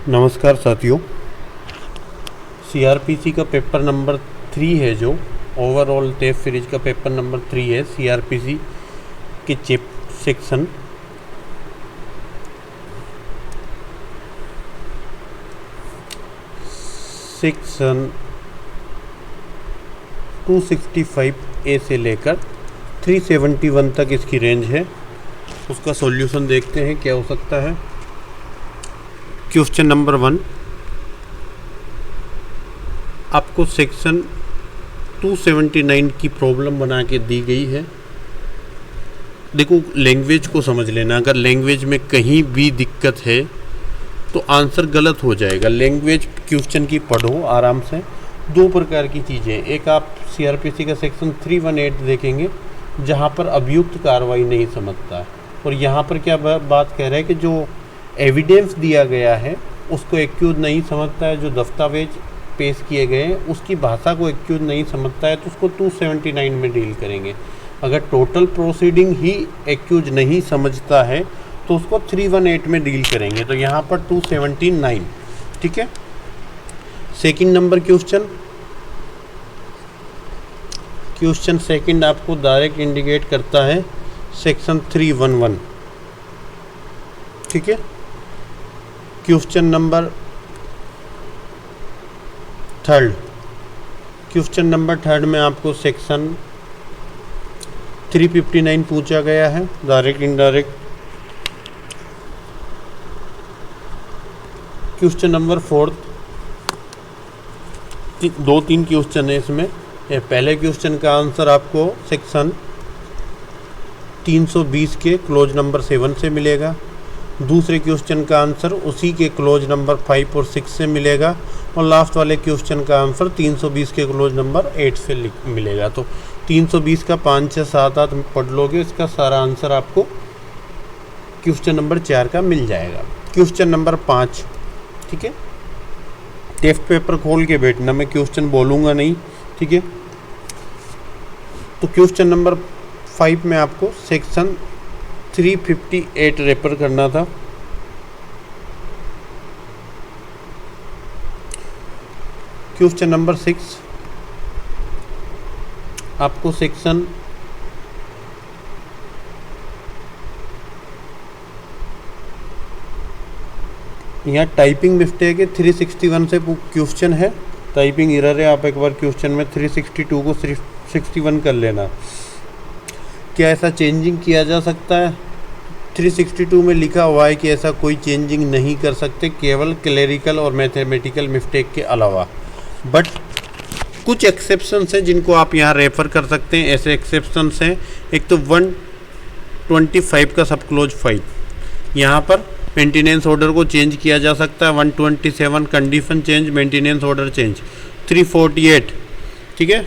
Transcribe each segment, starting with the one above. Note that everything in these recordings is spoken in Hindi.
नमस्कार साथियों। सीआरपीसी का पेपर नंबर 3 है, जो ओवरऑल टेस्ट सीरीज का पेपर नंबर 3 है। सीआरपीसी के चिप सेक्शन सेक्शन 265A से लेकर 371 तक इसकी रेंज है। उसका सॉल्यूशन देखते हैं क्या हो सकता है। क्वेश्चन नंबर 1, आपको सेक्शन 279 की प्रॉब्लम बना के दी गई है। देखो, लैंग्वेज को समझ लेना। अगर लैंग्वेज में कहीं भी दिक्कत है तो आंसर गलत हो जाएगा। लैंग्वेज क्वेश्चन की पढ़ो आराम से। दो प्रकार की चीज़ें, एक आप सीआरपीसी का सेक्शन 318 देखेंगे जहाँ पर अभियुक्त कार्रवाई नहीं समझता, और यहाँ पर क्या बात कह रहा है कि जो एविडेंस दिया गया है उसको एक्यूज नहीं समझता है, जो दस्तावेज पेश किए गए हैं उसकी भाषा को एक्यूज नहीं समझता है, तो उसको 279 में डील करेंगे। अगर टोटल प्रोसीडिंग ही एक्यूज नहीं समझता है तो उसको 318 में डील करेंगे। तो यहाँ पर 279, ठीक है। सेकंड नंबर क्वेश्चन सेकंड आपको डायरेक्ट इंडिकेट करता है सेक्शन 311, ठीक है। क्वेश्चन नंबर थर्ड में आपको सेक्शन 359 पूछा गया है, direct indirect. Question number 4, 2-3 question है इसमें। पहले क्वेश्चन का आंसर आपको सेक्शन 320 के क्लोज नंबर 7 से मिलेगा। दूसरे क्वेश्चन का आंसर उसी के क्लोज नंबर 5 और 6 से मिलेगा, और लास्ट वाले क्वेश्चन का आंसर 320 के क्लोज नंबर 8 से मिलेगा। तो 320 का 5, 6, 7, 8 पढ़ लोगे, इसका सारा आंसर आपको क्वेश्चन नंबर 4 का मिल जाएगा। क्वेश्चन नंबर 5, ठीक है। टेस्ट पेपर खोल के बैठना, मैं क्वेश्चन बोलूँगा नहीं, ठीक है। तो क्वेश्चन नंबर 5 में आपको सेक्शन 358 रेफर करना था। क्वेश्चन नंबर 6 आपको सेक्शन यहाँ टाइपिंग मिस्टेक है, 361 से क्वेश्चन है, टाइपिंग एरर है। आप एक बार क्वेश्चन में 362 को 361 कर लेना। क्या ऐसा चेंजिंग किया जा सकता है? 362 में लिखा हुआ है कि ऐसा कोई चेंजिंग नहीं कर सकते, केवल क्लेरिकल और मैथमेटिकल मिस्टेक के अलावा। बट कुछ एक्सेप्शंस हैं जिनको आप यहाँ रेफर कर सकते हैं। ऐसे एक्सेप्शंस हैं, एक तो 125 का सब क्लोज 5, यहाँ पर मेंटेनेंस ऑर्डर को चेंज किया जा सकता है। 127 condition change, maintenance order change. 348, ठीक है,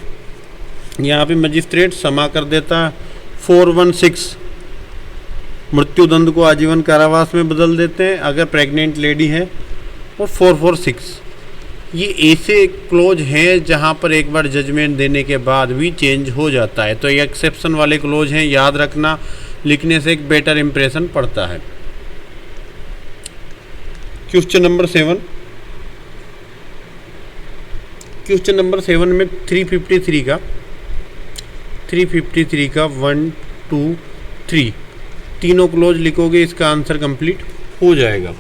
यहाँ पे मजिस्ट्रेट क्षमा कर देता है। 416 मृत्युदंड को आजीवन कारावास में बदल देते हैं अगर प्रेग्नेंट लेडी है। और 446 ये ऐसे क्लोज हैं जहाँ पर एक बार जजमेंट देने के बाद भी चेंज हो जाता है। तो ये एक्सेप्शन वाले क्लोज हैं, याद रखना, लिखने से एक बेटर इंप्रेशन पड़ता है। क्वेश्चन नंबर 7 में 353 का 1, 2, 3 तीनों क्लोज लिखोगे, इसका आंसर कंप्लीट हो जाएगा।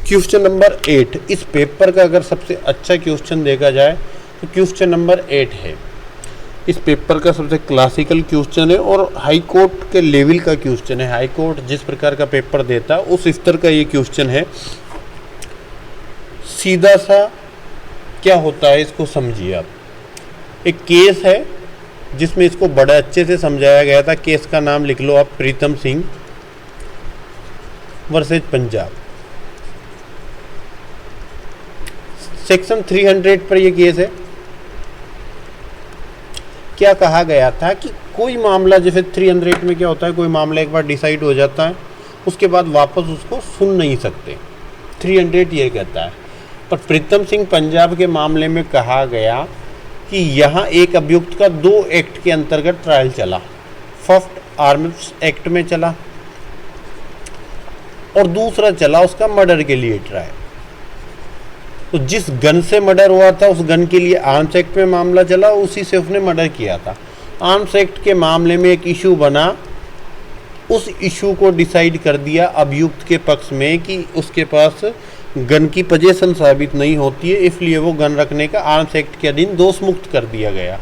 क्वेश्चन नंबर 8, इस पेपर का अगर सबसे अच्छा क्वेश्चन देखा जाए तो क्वेश्चन नंबर 8 है। इस पेपर का सबसे क्लासिकल क्वेश्चन है और हाई कोर्ट के लेवल का क्वेश्चन है। हाई कोर्ट जिस प्रकार का पेपर देता है उस स्तर का ये क्वेश्चन है। सीधा सा क्या होता है इसको समझिए आप। एक केस है जिसमें इसको बड़ा अच्छे से समझाया गया था। केस का नाम लिख लो आप, प्रीतम सिंह वर्सेज पंजाब। सेक्शन 300 पर यह केस है। क्या कहा गया था कि कोई मामला, जैसे 300 में क्या होता है, कोई मामला एक बार डिसाइड हो जाता है उसके बाद वापस उसको सुन नहीं सकते। 300 ये कहता है। पर प्रीतम सिंह पंजाब के मामले में कहा गया कि यहाँ एक अभियुक्त का 2 एक्ट के अंतर्गत ट्रायल चला। फर्स्ट आर्म्स एक्ट में चला, और दूसरा चला उसका मर्डर के लिए ट्रायल। तो जिस गन से मर्डर हुआ था उस गन के लिए आर्म्स एक्ट में मामला चला, उसी से उसने मर्डर किया था। आर्म्स एक्ट के मामले में एक इशू बना, उस इशू को डिसाइड कर दिया अभियुक्त के पक्ष में कि उसके पास गन की पोजीशन साबित नहीं होती है, इसलिए वो गन रखने का आर्म्स एक्ट के अधीन दोष मुक्त कर दिया गया।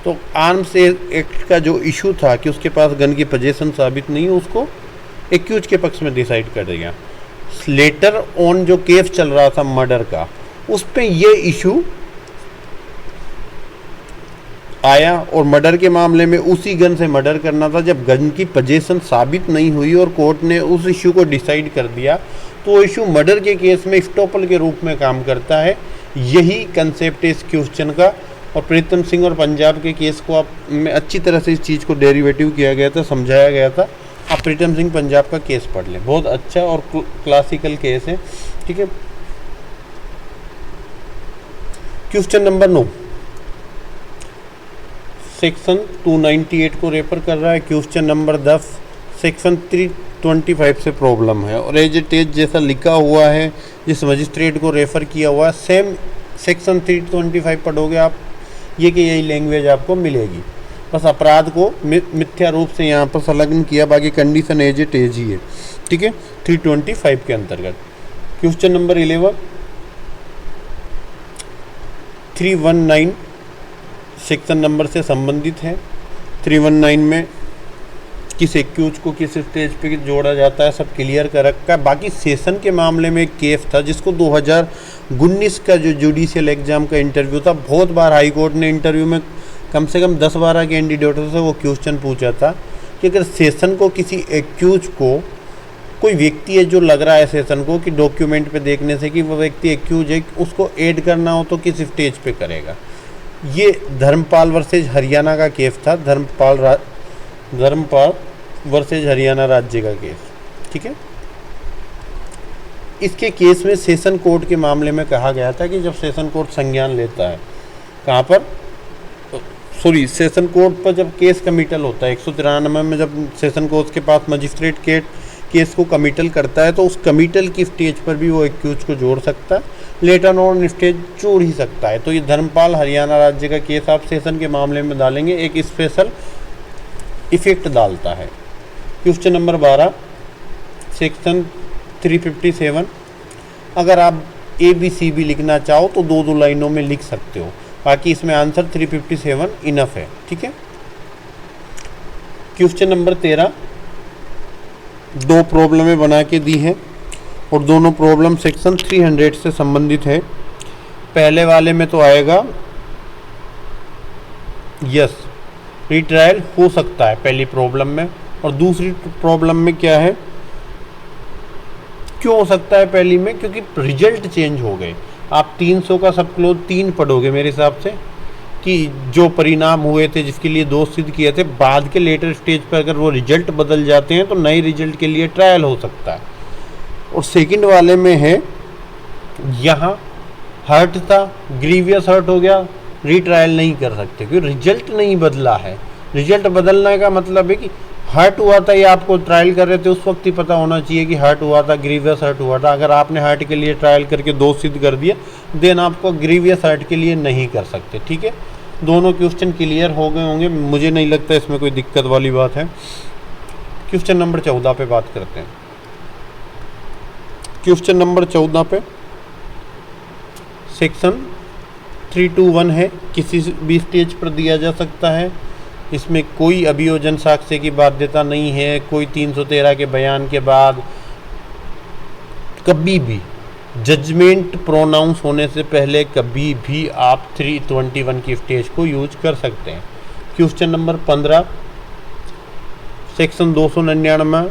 तो आर्म्स एक्ट का जो इशू था कि उसके पास गन की पोजीशन साबित नहीं है, उसको एक्यूज के पक्ष में डिसाइड कर दिया। लेटर ऑन जो केस चल रहा था मर्डर का, उस पे ये इशू आया और मर्डर के मामले में उसी गन से मर्डर करना था। जब गन की पोजीशन साबित नहीं हुई और कोर्ट ने उस इशू को डिसाइड कर दिया, तो वो इशू मर्डर के केस में स्टॉपल के रूप में काम करता है। यही कंसेप्ट है इस क्वेश्चन का। और प्रीतम सिंह और पंजाब के केस को आप में अच्छी तरह से इस चीज़ को डेरिवेटिव किया गया था, समझाया गया था। आप प्रीतम सिंह पंजाब का केस पढ़ लें, बहुत अच्छा और क्लासिकल केस है। ठीक है। क्वेश्चन नंबर 9 सेक्शन 298 को रेफर कर रहा है। क्वेश्चन नंबर 10 सेक्शन 325 से प्रॉब्लम है और एज इट इज जैसा लिखा हुआ है, जिस मजिस्ट्रेट को रेफर किया हुआ है, सेम सेक्शन 325 पढ़ोगे आप, ये कि यही लैंग्वेज आपको मिलेगी। बस अपराध को मिथ्या रूप से यहाँ पर संलग्न किया, बाकी कंडीशन एज इट इज ही है। ठीक है, 325 के अंतर्गत। क्वेश्चन नंबर 11 319 सेक्शन नंबर से संबंधित है। 319 में किस एक्यूज को किस स्टेज पे जोड़ा जाता है सब क्लियर कर रखा है। बाकी सेशन के मामले में एक केस था जिसको 2019 का जो जुडिशियल एग्जाम का इंटरव्यू था, बहुत बार हाई कोर्ट ने इंटरव्यू में कम से कम 10-12 कैंडिडेटों से वो क्वेश्चन पूछा था कि अगर सेशन को किसी एक्यूज को, कोई व्यक्ति है जो लग रहा है सेशन को कि डॉक्यूमेंट पे देखने से कि वो व्यक्ति एक्यूज है, उसको ऐड करना हो तो किस स्टेज पे करेगा। ये धर्मपाल वर्सेज हरियाणा का केस था, धर्मपाल वर्सेज हरियाणा राज्य का केस। ठीक है। इसके केस में सेशन कोर्ट के मामले में कहा गया था कि जब सेशन कोर्ट संज्ञान लेता है, कहाँ पर, सॉरी, सेशन कोर्ट पर जब केस कमिटल होता है 193 में, जब सेशन कोर्ट के पास मजिस्ट्रेट केस को कमिटल करता है तो उस कमिटल की स्टेज पर भी वो एक्यूज को जोड़ सकता है, लेटर ऑन स्टेज जोड़ ही सकता है। तो ये धर्मपाल हरियाणा राज्य का केस आप सेशन के मामले में डालेंगे, एक स्पेशल इफेक्ट डालता है। क्वेश्चन नंबर 12 सेक्शन 357, अगर आप ABCB लिखना चाहो तो 2 लाइनों में लिख सकते हो, बाकी इसमें आंसर 357 इनफ है। ठीक है। क्वेश्चन नंबर 13 2 प्रॉब्लमें बना के दी हैं और दोनों प्रॉब्लम सेक्शन 300 से संबंधित है। पहले वाले में तो आएगा यस, रिट्रायल हो सकता है पहली प्रॉब्लम में, और दूसरी प्रॉब्लम में क्या है, क्यों हो सकता है पहली में, क्योंकि रिजल्ट चेंज हो गए। आप 300 का सब क्लोज 3 पढ़ोगे मेरे हिसाब से, कि जो परिणाम हुए थे जिसके लिए दोष सिद्ध किए थे, बाद के लेटर स्टेज पर अगर वो रिजल्ट बदल जाते हैं तो नए रिजल्ट के लिए ट्रायल हो सकता है। और सेकंड वाले में है, यहाँ हर्ट था, ग्रीवियस हर्ट हो गया, रीट्रायल नहीं कर सकते क्योंकि रिजल्ट नहीं बदला है। रिजल्ट बदलने का मतलब है कि हर्ट हुआ था, ये आपको ट्रायल कर रहे थे उस वक्त ही पता होना चाहिए कि हर्ट हुआ था, ग्रीवियस हर्ट हुआ था। अगर आपने हर्ट के लिए ट्रायल करके दोष सिद्ध कर दिया, देन आपको ग्रीवियस हर्ट के लिए नहीं कर सकते। ठीक है, दोनों क्वेश्चन क्लियर हो गए होंगे, मुझे नहीं लगता इसमें कोई दिक्कत वाली बात है। क्वेश्चन नंबर 14 पे बात करते हैं। क्वेश्चन नंबर 14 पे सेक्शन 321 है, किसी भी स्टेज पर दिया जा सकता है। इसमें कोई अभियोजन साक्ष्य की बाध्यता नहीं है। कोई 313 के बयान के बाद कभी भी जजमेंट प्रोनाउंस होने से पहले कभी भी आप 321 की स्टेज को यूज कर सकते हैं। क्वेश्चन नंबर 15 सेक्शन 299,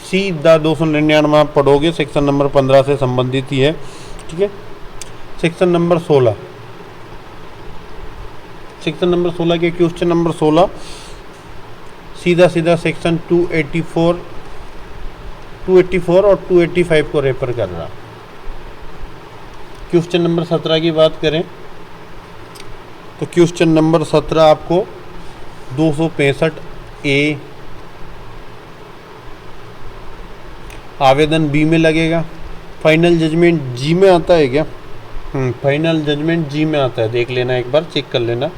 सीधा 299 आप पढ़ोगे, सेक्शन नंबर 15 से संबंधित ही है। ठीक है। सेक्शन नंबर 16, सेक्शन नंबर 16 के क्वेश्चन नंबर 16 सीधा सेक्शन 284 और 285 को रेफर कर रहा। क्वेश्चन नंबर 17 की बात करें तो क्वेश्चन नंबर 17 आपको 265A, आवेदन बी में लगेगा। फाइनल जजमेंट जी में आता है क्या? फाइनल जजमेंट जी में आता है, देख लेना एक बार, चेक कर लेना।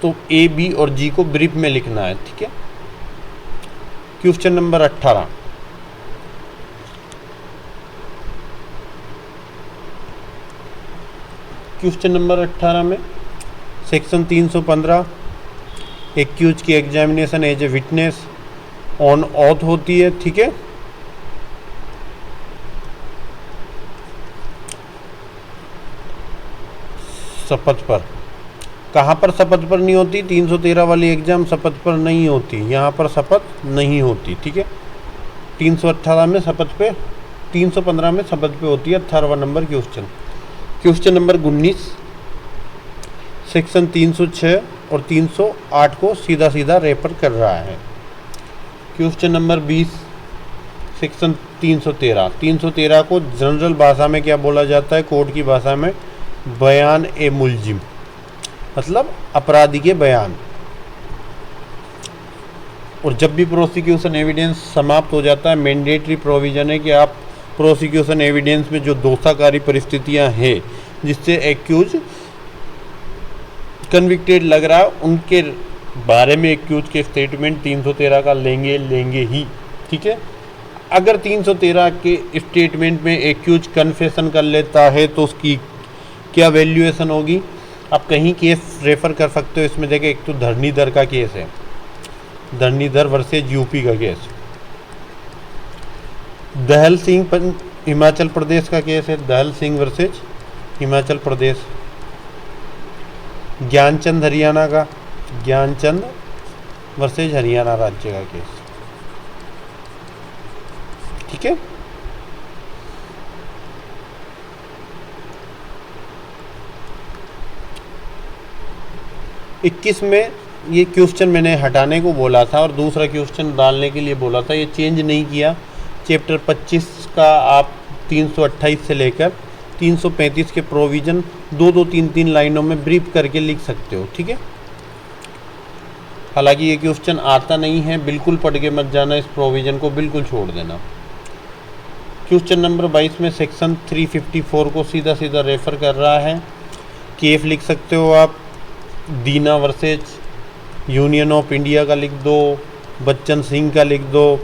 तो ए, बी और जी को ब्रीफ में लिखना है, ठीक है। क्वेश्चन नंबर 18, क्वेश्चन नंबर 18 में सेक्शन 315 एक्यूज की examination as a witness on oath होती है, ठीक है। शपथ पर, कहाँ पर शपथ पर नहीं होती? 313 वाली एग्जाम शपथ पर नहीं होती, यहाँ पर शपथ नहीं होती, ठीक है। 318 में शपथ पे, 315 में शपथ पे होती है। 18वां number question. Question number 19, section 306 और 308 को सीधा सीधा रेफर कर रहा है। क्वेश्चन नंबर 20, सेक्शन 313, 313 को जनरल भाषा में क्या बोला जाता है? कोर्ट की भाषा में बयान ए मुलजिम, मतलब अपराधी के बयान। और जब भी प्रोसिक्यूशन एविडेंस समाप्त हो जाता है, मैंडेटरी प्रोविजन है कि आप प्रोसिक्यूशन एविडेंस में जो दोषाकारी परिस्थितियां हैं जिससे एक्यूज कन्विक्टेड लग रहा है, उनके बारे में एक्यूज के स्टेटमेंट 313 का लेंगे ही, ठीक है। अगर 313 के स्टेटमेंट में एक्यूज कन्फेशन कर लेता है तो उसकी क्या वैल्यूएशन होगी? आप कहीं केस रेफर कर सकते हो इसमें। देखें, एक तो धरणीधर का केस है, धरणीधर वर्सेज यूपी का केस। दहल सिंह हिमाचल प्रदेश का केस है, दहल सिंह वर्सेज हिमाचल प्रदेश। ज्ञानचंद हरियाणा का, ज्ञानचंद वर्सेज हरियाणा राज्य का केस, ठीक है। इक्कीस में ये क्वेश्चन मैंने हटाने को बोला था और दूसरा क्वेश्चन डालने के लिए बोला था, ये चेंज नहीं किया। चैप्टर 25 का आप 328 से लेकर 335 के प्रोविज़न 2-2, 3-3 लाइनों में ब्रीफ करके लिख सकते हो, ठीक है। हालांकि ये क्वेश्चन आता नहीं है, बिल्कुल पढ़ के मत जाना, इस प्रोविज़न को बिल्कुल छोड़ देना। क्वेश्चन नंबर 22 में सेक्शन 354 को सीधा सीधा रेफर कर रहा है। केफ लिख सकते हो आप, दीना वर्सेज यूनियन ऑफ इंडिया का लिख दो, बच्चन सिंह का लिख दो,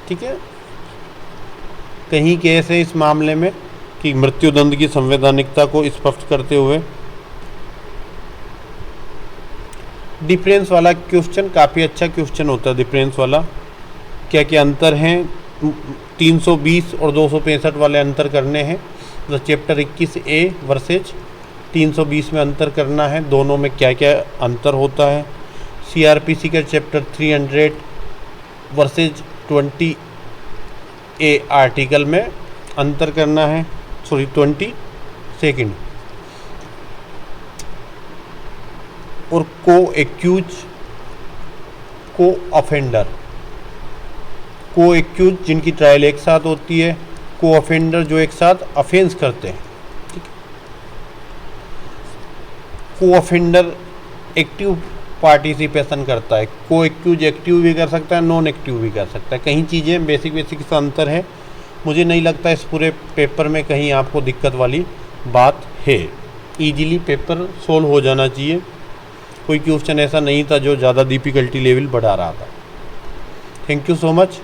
ठीक है। कहीं केस है इस मामले में कि मृत्युदंड की संवैधानिकता को स्पष्ट करते हुए। डिफरेंस वाला क्वेश्चन काफ़ी अच्छा क्वेश्चन होता है। डिफरेंस वाला क्या क्या अंतर हैं? 320 और 265 वाले अंतर करने हैं। तो चैप्टर 21A वर्सेज 320 में अंतर करना है, दोनों में क्या क्या अंतर होता है। CRPC का चैप्टर 300 वर्सेज 20A आर्टिकल में अंतर करना है, 22। और को एक्यूज, को ऑफेंडर, को एक्यूज जिनकी ट्रायल एक साथ होती है, को ऑफेंडर जो एक साथ अफेंस करते हैं, ठीक है। को ऑफेंडर एक्टिव पार्टिसिपेशन करता है, को एक्यूज एक्टिव भी कर सकता है, नॉन एक्टिव भी कर सकता है। कहीं चीज़ें बेसिक सा अंतर है। मुझे नहीं लगता इस पूरे पेपर में कहीं आपको दिक्कत वाली बात है। इजीली पेपर सोल्व हो जाना चाहिए। कोई क्वेश्चन ऐसा नहीं था जो ज़्यादा डिफ़िकल्टी लेवल बढ़ा रहा था। Thank you so much.